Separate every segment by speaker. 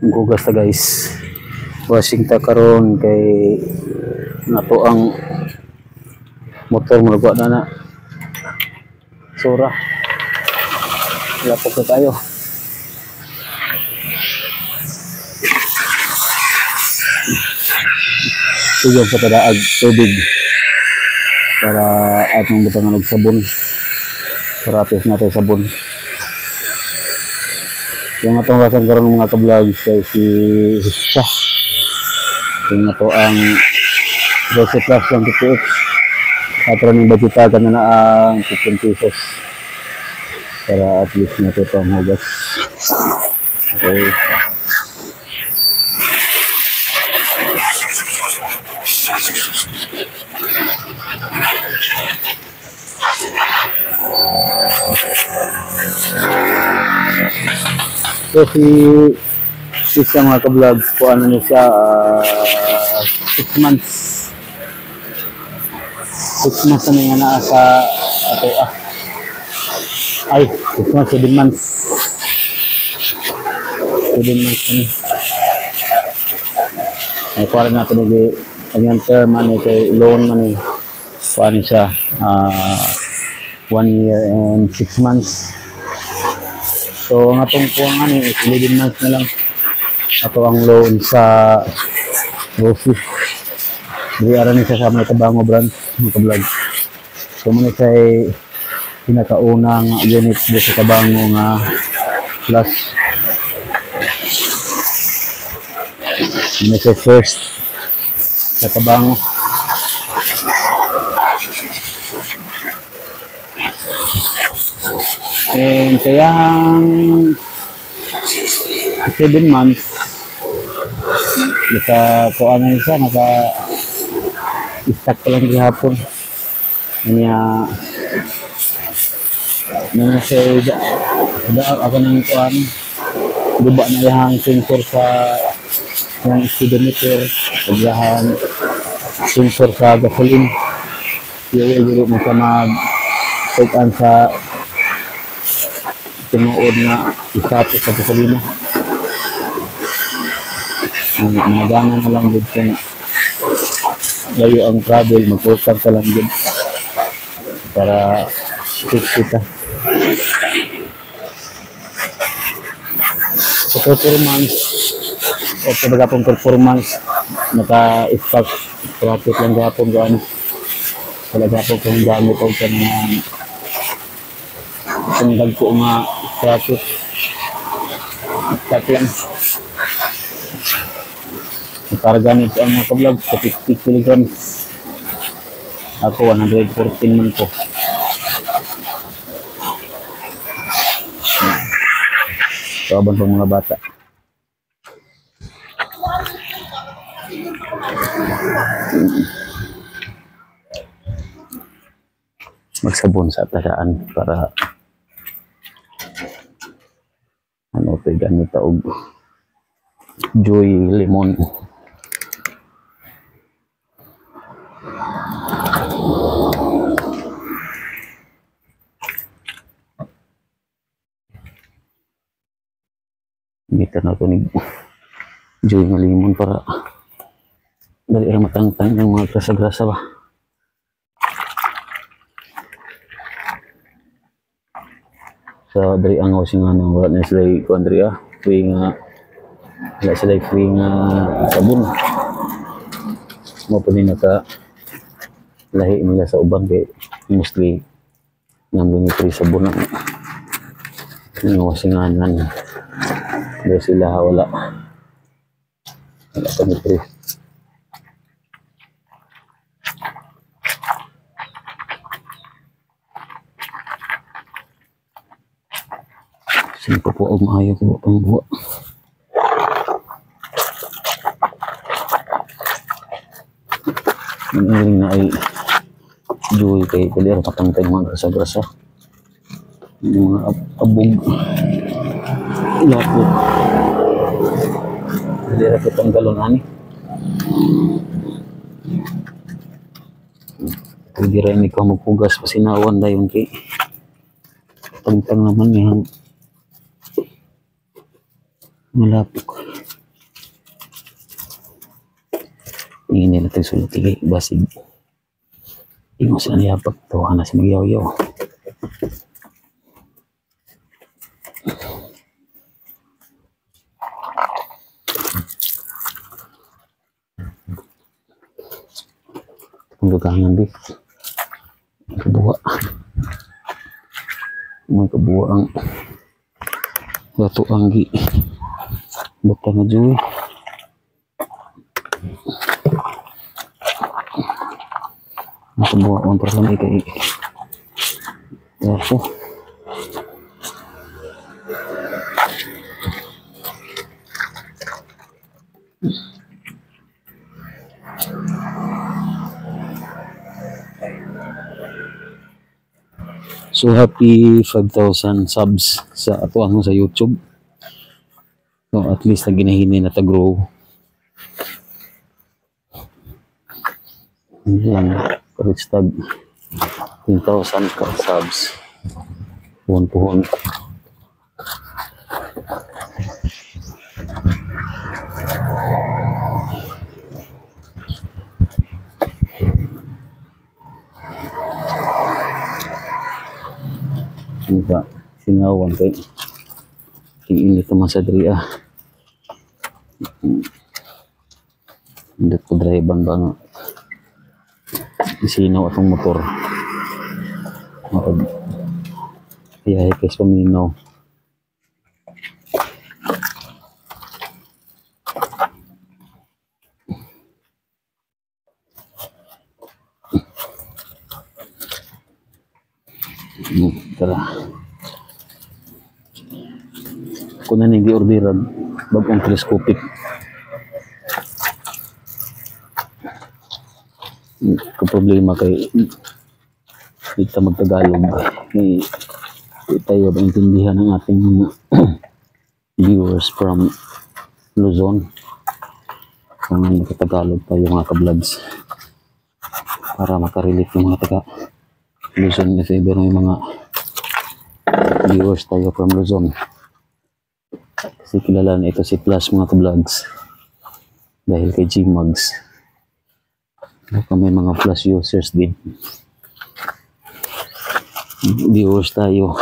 Speaker 1: gugas ta guys. Washing ta karon kay nato ang motor mo na sura. Lapok na tayo. Tugyan sa kadaag tubig para atong butangan og sabon. Parapis natin sabon. Yung atong rasan karon mga ka-vlog kay si Hissa. Yung ato ang 12 plus 28. Atro ng budgetagan na ang 15 pesos. Para at least natin ito ang hugas. Okay. So si mga ka-vlogs po ano niya siya 6 months. 6 months na nga na sa ato ay 6 months, 7 months. 7 months na ni. Ay kuha rin natin yung term man kay loan man ni. Kuha rin siya 1 year and 6 months. So ang atong kuha nga ni 11 months na lang. Ato ang loan sa Rosie. Hindi aran niya sa mga Tabango brand, mga ka-vlog. So muna siya ay pinakaunang unit sa Tabango nga plus. Muna siya first sa Tabango. And kayang 7 months nakakuha na siya, naka-stack pa lang gihapon. Kanya nang siya ako nang kuhaan guba na yung sensor sa yung speedometer, yung sensor sa gasoline. Yung mo siya mag-take-an sa tinuod na isapit sa gasolina. Mga gana na lang din kung layo ang travel, mag-focus ka lang din para fix kita. Sa performance o pagkapong performance naka-stack profit lang gapong gano'n. Talaga po kung gamit o ka ng tanggal ko nga profit stack lang. Para ganit ang mga ka-vlog sa 50 kilograms. Ako 114 man po. Kaban pang mga bata. Magsabon sa tasaan para ano ito ganit og Joy Lemon. Gita na ito ni Joy na limon para dali rin matangtang ng mga grasa-grasa ba. Sa dari ang housing nga wala na sila ko Andrea free nga wala sila free nga sabon mo pa din naka lahi nila sa uban kay mostly nga free sabon ang housing dahil sila wala kami free. Sino po ang maayo ko pang buwa. Ang na ay Joy kay kalir patangtay mga grasa-grasa. Yung mga abog lapot. Kalir po itong galon ani. Pwede rin ikaw magpugas pasinawan na yung kay tangtang naman yan. Malapok. Ingin nila ito sulti kay basig. Ingo sila niya pagtuwa na si Magyaw-yaw. Ang gagangan di. Kabuwa. May kabuwa ang bato anggi. Bukta na Joey. Ang kabuwa ang perlami kay Yapo. So happy 5,000 subs sa ato ano sa YouTube. So at least na ginahini na ta-grow. Yan, reach tag 10,000 ka subs. Puhon-puhon. Diba, sinawan kay init naman sa dria. Hindi ko drivean ba nga isinaw atong motor. Kaya kay paminaw. Tara. Kung na hindi orderan, bagong telescopic. Kung problema kay kita magtagalog, tayo maintindihan ng ating viewers from Luzon. Kung magtagalog tayo mga ka-vlogs para makarelate yung mga taga Luzon, kasi iba yung mga viewers tayo from Luzon. Kasi kilala na ito si Plus mga ka-vlogs dahil kay G-Mugs. Baka may mga Plus users din. Viewers tayo.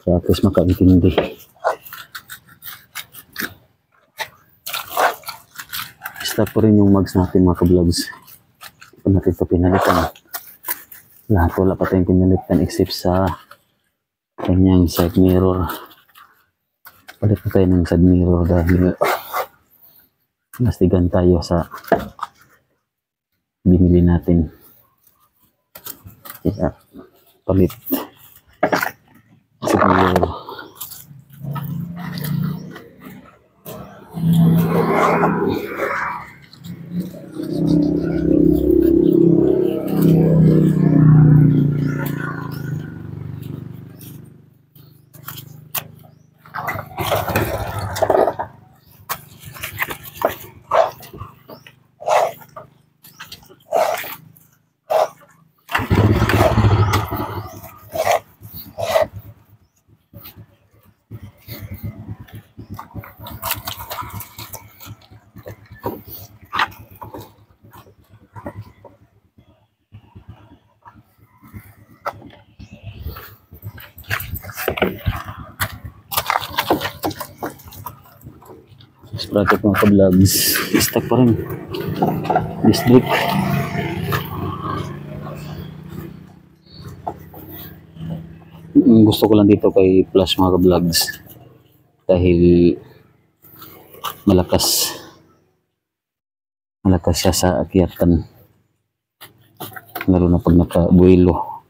Speaker 1: Kaya at least makaintindi. Stop po rin yung mugs natin mga ka-vlogs. Kung natin ito pinalitan. Lahat wala pa tayong pinalitan except sa kanyang side mirror. Palit na tayo ng side mirror dahil nastigan tayo sa binili natin. Kaya palit side mirror. Sprocket mga ka-vlogs, stuck pa rin district. Gusto ko lang dito kay Plus mga ka-vlogs dahil malakas siya sa akyatan, lalo na pag nakabuelo.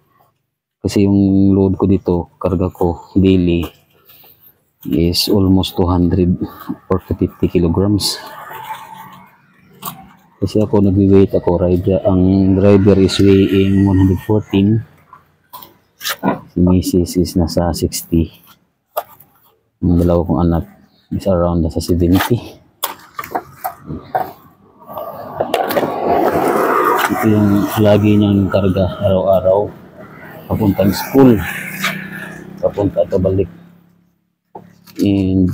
Speaker 1: Kasi yung load ko dito, karga ko daily is almost 200 or 50 kilograms. Kasi ako nagwi-weight ako, ang driver is weighing 114, si Mrs. is nasa 60, ang dalawa kong anak is around nasa 70. Ito yung lagi niyang karga araw-araw papuntang school, papunta at balik. And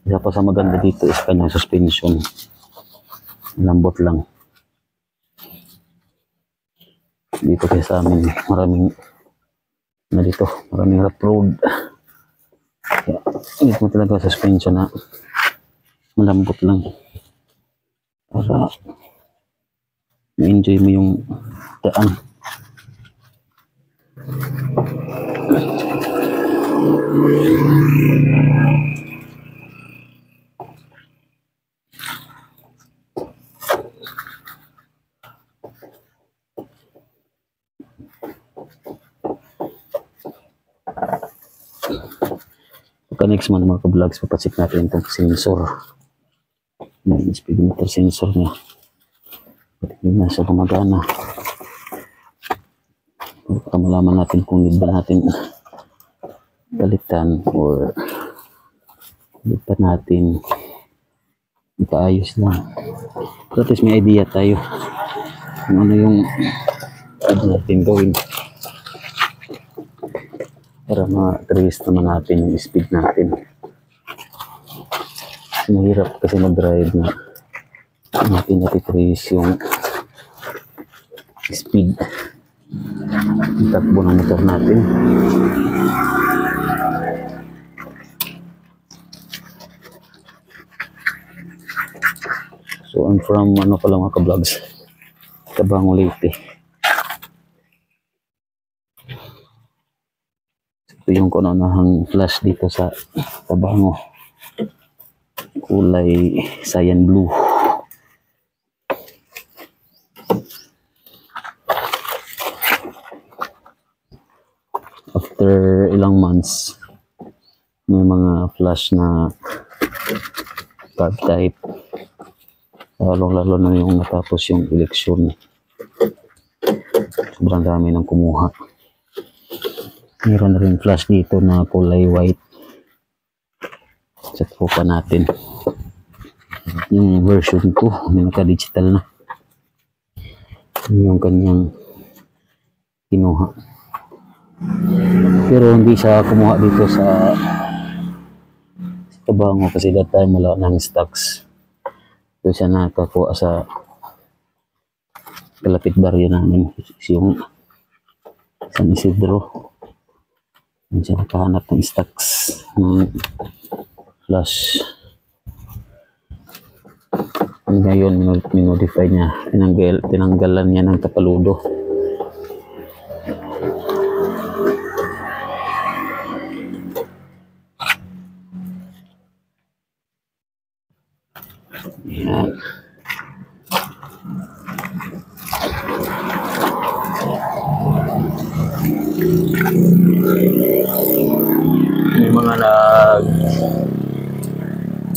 Speaker 1: isa pa sa maganda dito is kanyang suspension. lambot lang. Dito kaya sa amin, maraming rough road. Kaya, init mo talaga suspension na malambot lang. Para ma-enjoy mo yung daan. Pagka next month mga ka-vlogs, papacheck natin itong sensor. Yung speedometer sensor niya. Hindi na siya gumagana. Para malaman natin kung need ba natin balitan or lipat natin. Ipaayos lang. Pero at least may idea tayo kung ano yung pwede natin gawin para ma-trace naman natin yung speed natin. Mahirap kasi mag-drive na natin natitrace yung speed ng takbo ng motor natin. So I'm from ano pala mga ka-vlogs, Tabango, Leyte. Ito yung kaunahang flash dito sa Tabango, kulay cyan blue. After ilang months, may mga flash na card type, lalo na yung natapos yung eleksyon. Sobrang dami ng kumuha. Meron na rin flash dito na kulay white. Check po pa natin yung version 2, may naka-digital na yung kanyang kinuha. Pero hindi siya kumuha dito sa Tabango kasi that time wala nang stocks. Ito siya nakakuha sa kalapit baryo namin, yung San Isidro. Yan siya nakahanap ng stocks ng flash. Ngayon minodify niya, tinanggalan niya ng tapaludo. Yan. May mga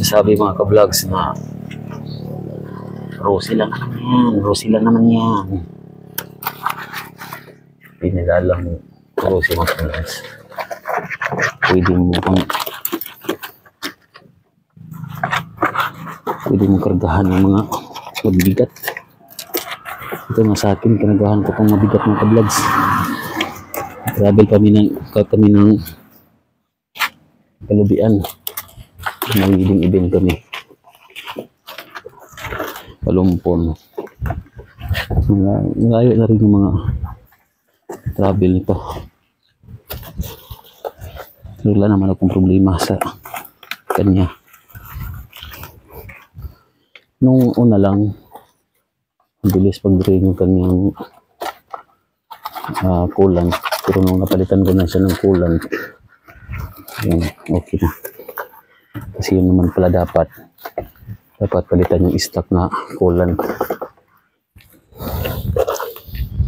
Speaker 1: sabi mga ka-vlogs na Rosy lang naman yan. Pinilalang Rosy mga ka-vlogs. Pwede mong kargahan ng mga mabigat. Ito nga sa akin, kargahan ko itong mabigat mga ka-vlogs. Travel kami ng Kalubian. May event kami. Palumpon. Malayo na rin yung mga travel nito. Wala naman akong problema sa kanya. Nung una lang, bilis pag-drain yung kanyang coolant. Pero nung napalitan ko na siya ng coolant, yun, okay na. Kasi yun naman pala dapat palitan yung stock na coolant.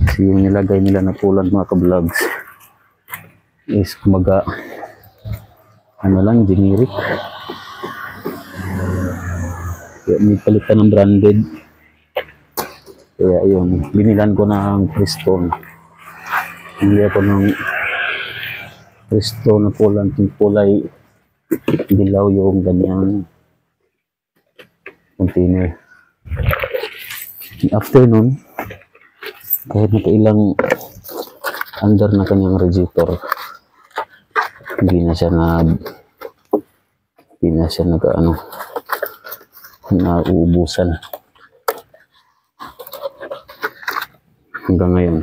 Speaker 1: Kasi yung nilagay nila na coolant mga ka-vlogs is kumaga ano lang, generic. Kaya may palitan ng branded. Kaya yun, binilan ko ng Prestone. Hindi ako ng Prestone na coolant, yung kulay dilaw yung ganyang container. After nun, kahit nakailang under na kanyang radiator, hindi na siya nauubusan. hanggang ngayon.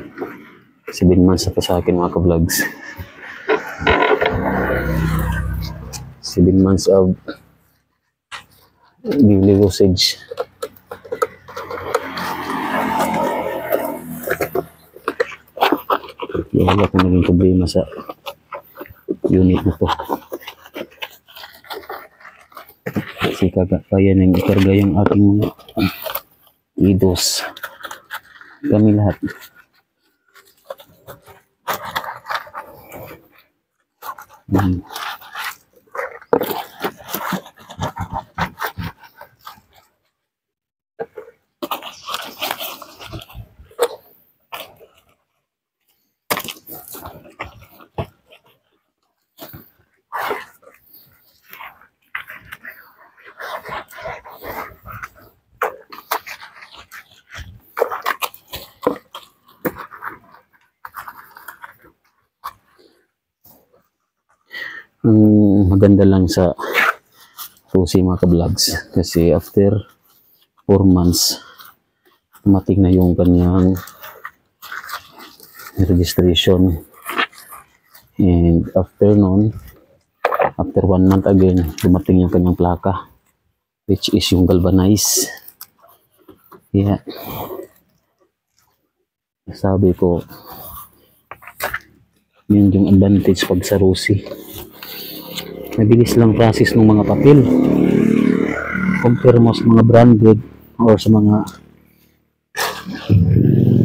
Speaker 1: 7 months na to sa akin mga ka-vlogs. 7 months of daily usage. Wala akong naging problema sa unit na to. Kasi kaya nang ikarga yung aking mga idos. Kami lahat. Maganda lang sa susi mga ka-vlogs kasi after 4 months automatic na yung kanyang registration, and after nun, after 1 month again, dumating yung kanyang plaka, which is yung galvanize. Yeah, sabi ko yun yung advantage pag sa Rusi. Mabilis lang process ng mga papel compare mo sa mga branded or sa mga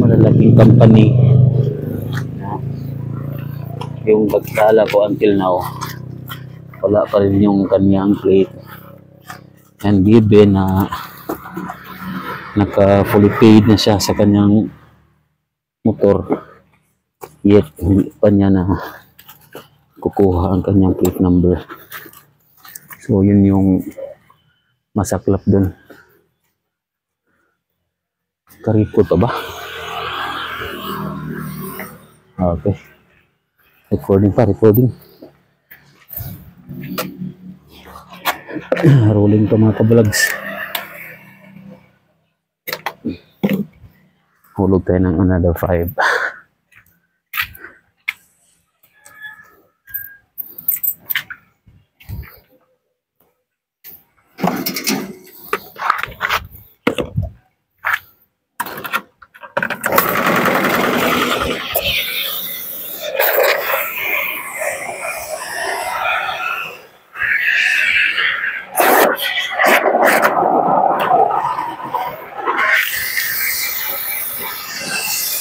Speaker 1: malalaking company. Yung pagdala ko until now, wala pa rin yung kanyang plate, and given na naka fully paid na siya sa kanyang motor, yet hindi pa niya na kukuha ang kanyang plate number. So yun yung masaklap dun. Karikot pa ba? Okay, recording pa, recording. Rolling to mga ka-vlogs. Hulog tayo ng another 5.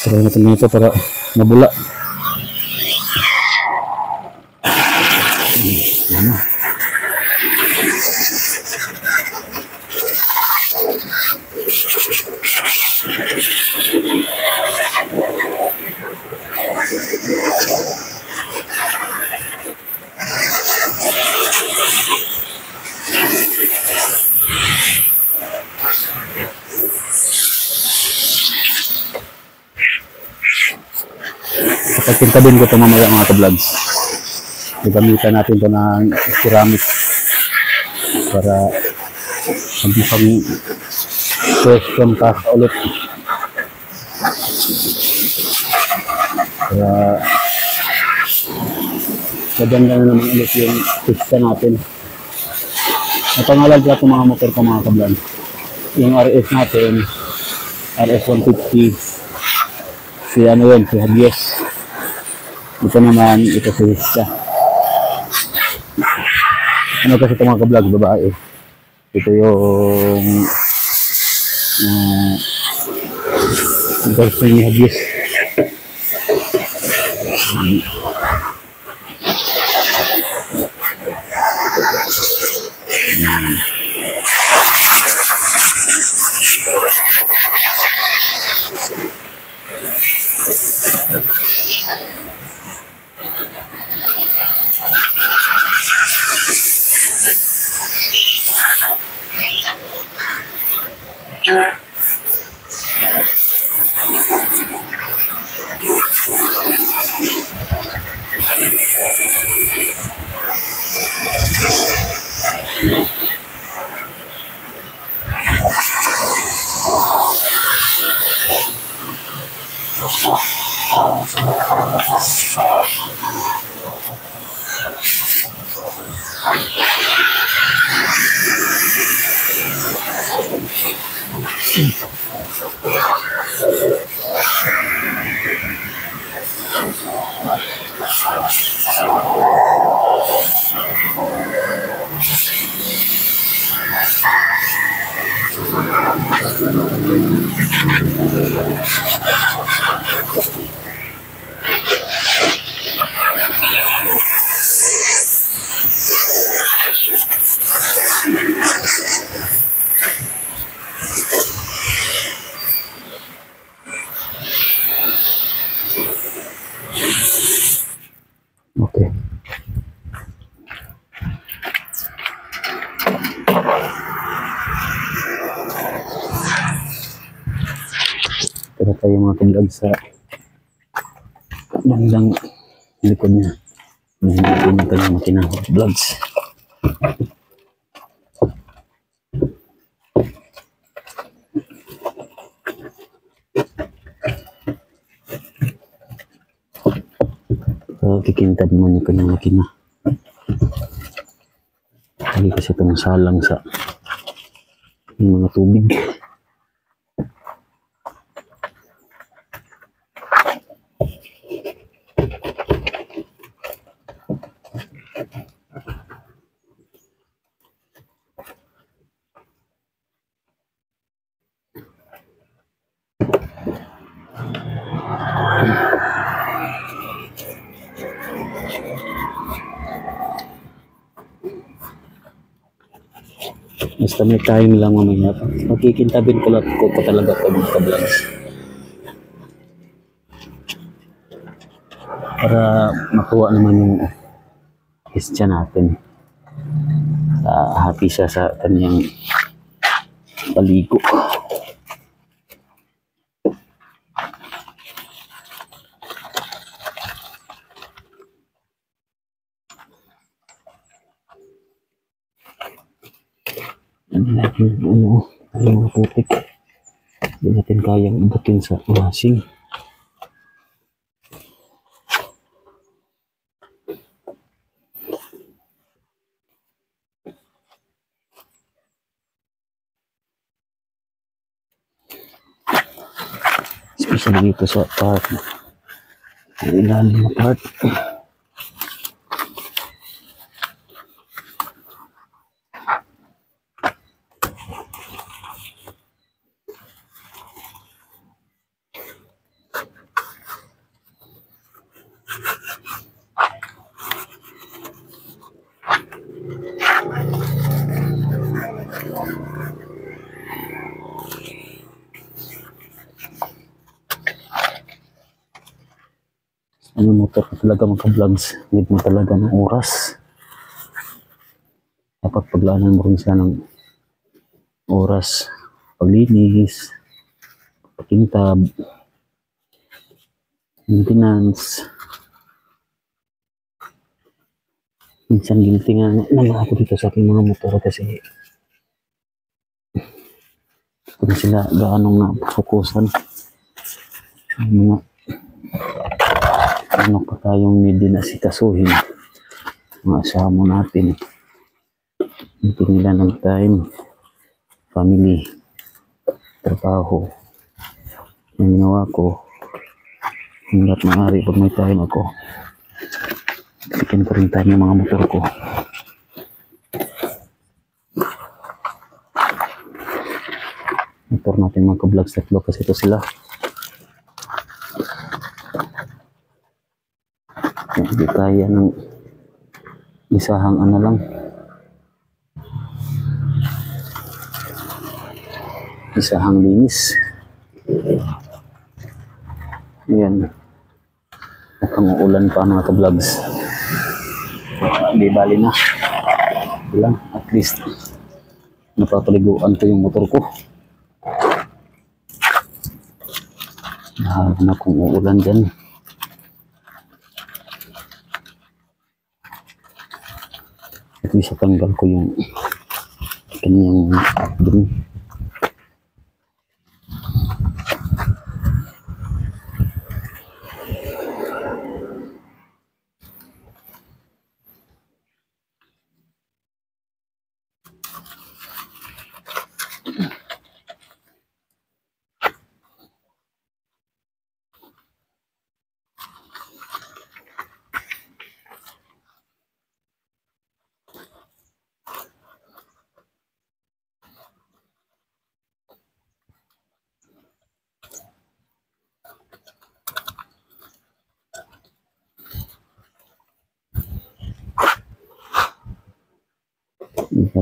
Speaker 1: Try natin ito para nabula. Yan na. Pagkintabin ko ito mamaya mga ka-vlogs. Gagamitan natin ito ng ceramic para magmukhang question pass ulit. Para maganda na naman ulit yung pista natin. Napangalag ko itong mga motor ko mga ka-vlogs. Yung RS natin, RS 150. Si ano yun, si Habies. Ito naman, ito si Hista. Ano kasi ito mga ka-vlog, babae. Ito yung girlfriend ni Habies. Okay. Tara tayo mga kablog sa bandang likod niya. Hindi na tayo makina vlogs. Kikintad naman yung kanyang makina. Lagi kasi itong salang sa mga tubig. Basta may time lang mamaya. Magkikintabin ko lang ko pa talaga ito mga ka-vlogs. Para makuha naman yung istya natin. Happy siya sa kanyang paligo. Yung mga putik. Hindi natin kayang ibutin sa washing. Especially dito sa part. Ilalim na part. Ano motor ko talaga mga-vlogs, need mo talaga ng oras. Dapat paglaanan mo rin siya ng oras, paglinis, pakintab, maintenance. Minsan guilty nga na ako dito sa aking mga motor kasi kung sila gaano nga fokusan mga ano pa tayong hindi nasikasuhin mga asama natin. Hindi nila ng time, family, trabaho. Yung ginawa ko, hanggat maaari pag may time ako, bikin ko rin time yung mga motor ko. Motor natin mga ka-vlogs, tatlo kasi ito sila. Hindi kaya ng isahang ano lang. Isahang linis. Ayan. Nakang-uulan pa mga ka-vlogs. Di bali na. Ilang, at least napapaliguan ko yung motor ko. Nahahan akong uulan dyan. At least tanggal ko yung kanyang dun.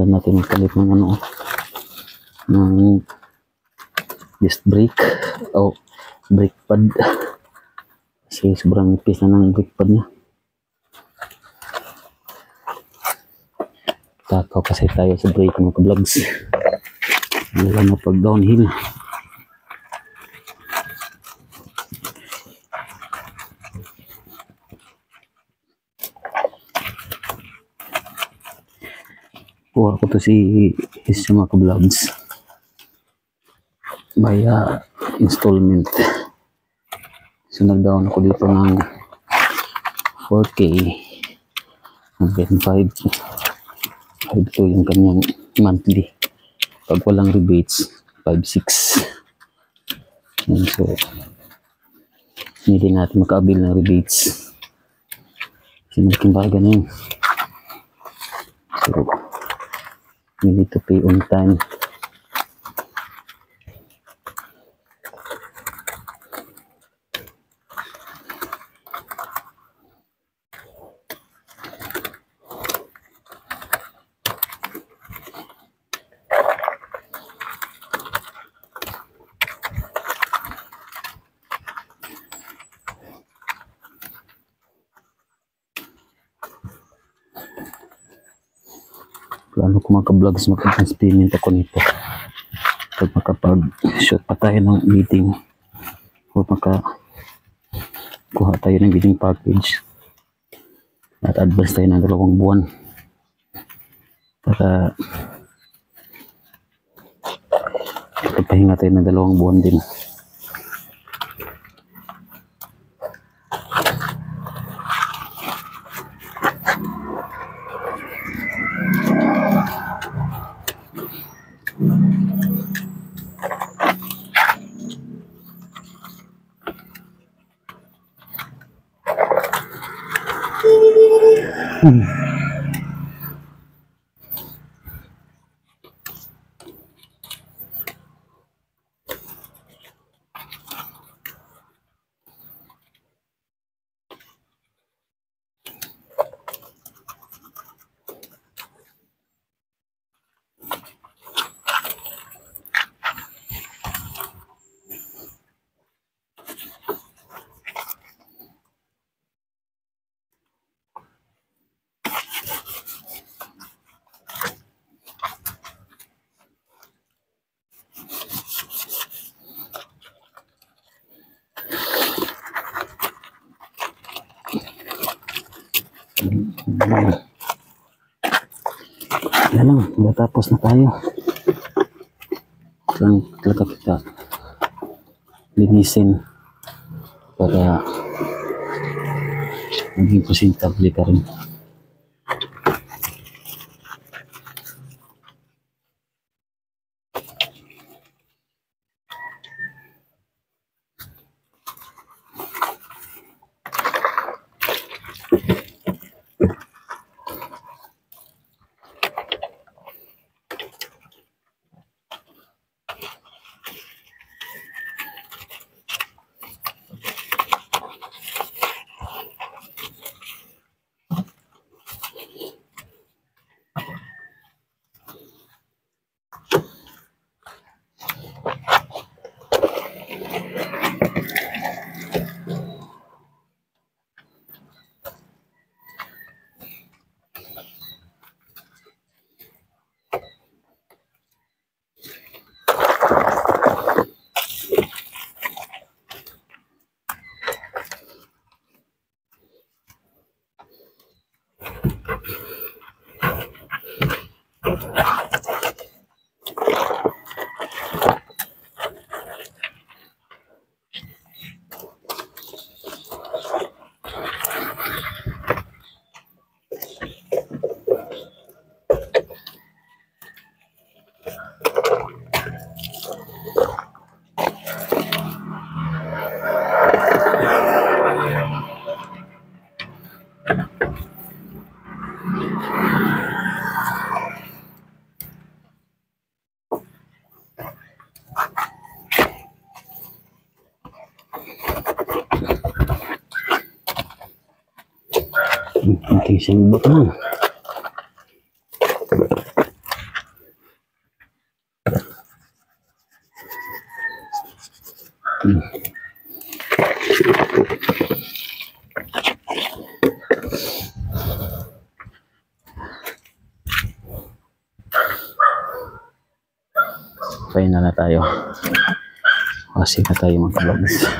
Speaker 1: kailangan natin magpalit ng ano, ng disc brake o brake pad kasi sobrang nipis na ng brake pad niya. Takaw kasi tayo sa brake mga ka-vlogs, wala na pag downhill. Kuha ko to si mga ka-vlogs via installment. So nag-down ako dito ng 4K hanggang 5 to yung kanyang monthly. Pag walang rebates 5-6. So hindi natin makaabil ng rebates kasi malaking baga na yun. So we need to pay on time. Plano ko mga ka-vlogs mag-experiment ako nito pag makapag-shoot pa tayo ng meeting o makakuha tayo ng meeting package at advance tayo ng 2 buwan para pagpahinga tayo ng 2 buwan din. Yan lang, natapos na tayo. Lang talaga kita linisin para maging presentable ka rin. Penting siyang butang. Final na tayo. Kasi na tayo mga vlogs.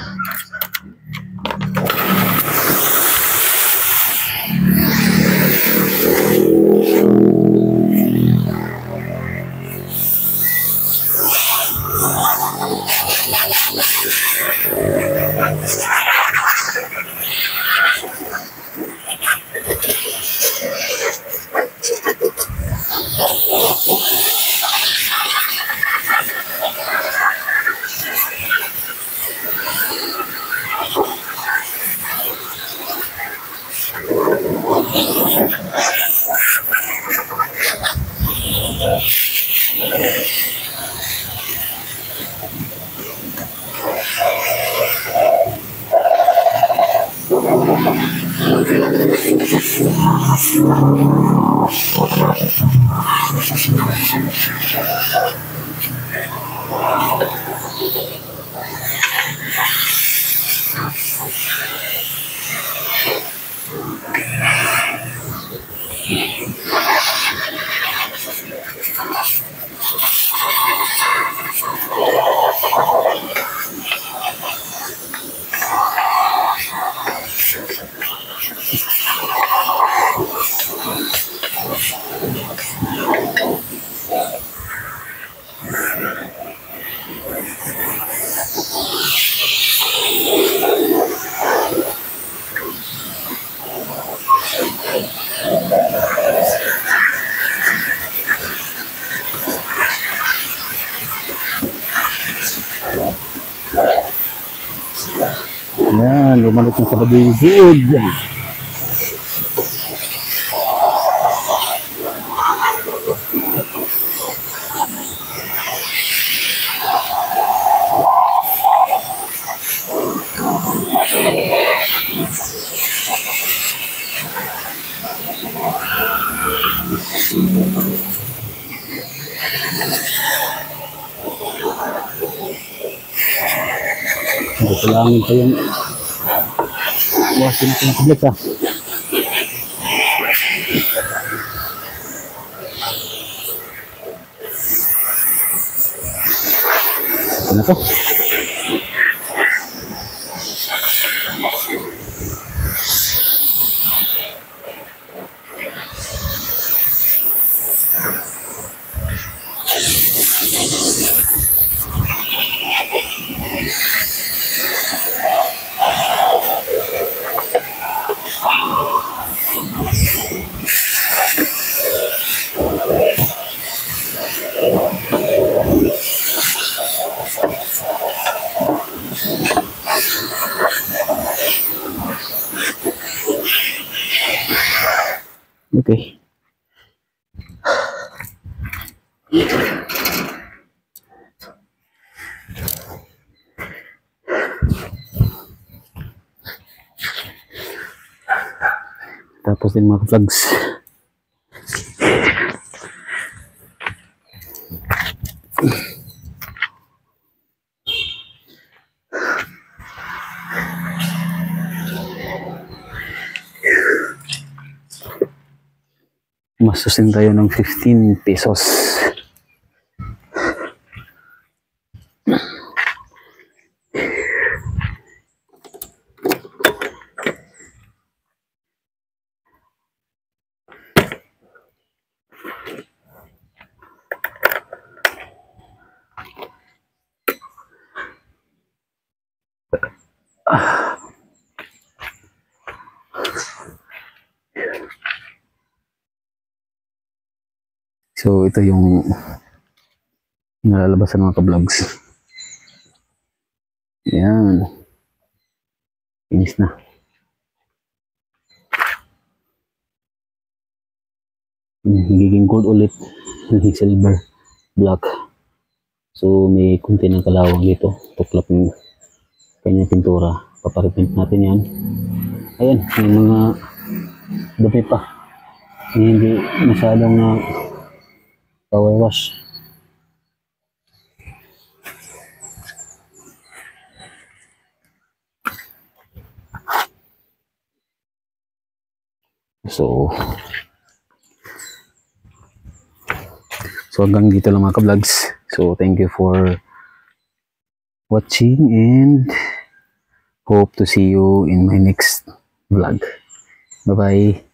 Speaker 1: Yan, lumalik na sa paligid. Kulangin pa yung wasin natin ng kublik, ha. Ito na to. Okay. Tapos din mga vlogs. Masusin tayo ng 15 pesos. So ito yung nalalabas ng mga ka-vlogs. Yan. Finish na. Nagiging gold ulit. Naging silver, black. So may kunti ng kalawang dito. Tuklap yung kanyang pintura. Paparipint natin yan. Ayan, may mga dumi pa. Hindi masyadong power wash. So, hanggang dito lang mga ka-vlogs. So, thank you for watching and hope to see you in my next vlog. Bye-bye.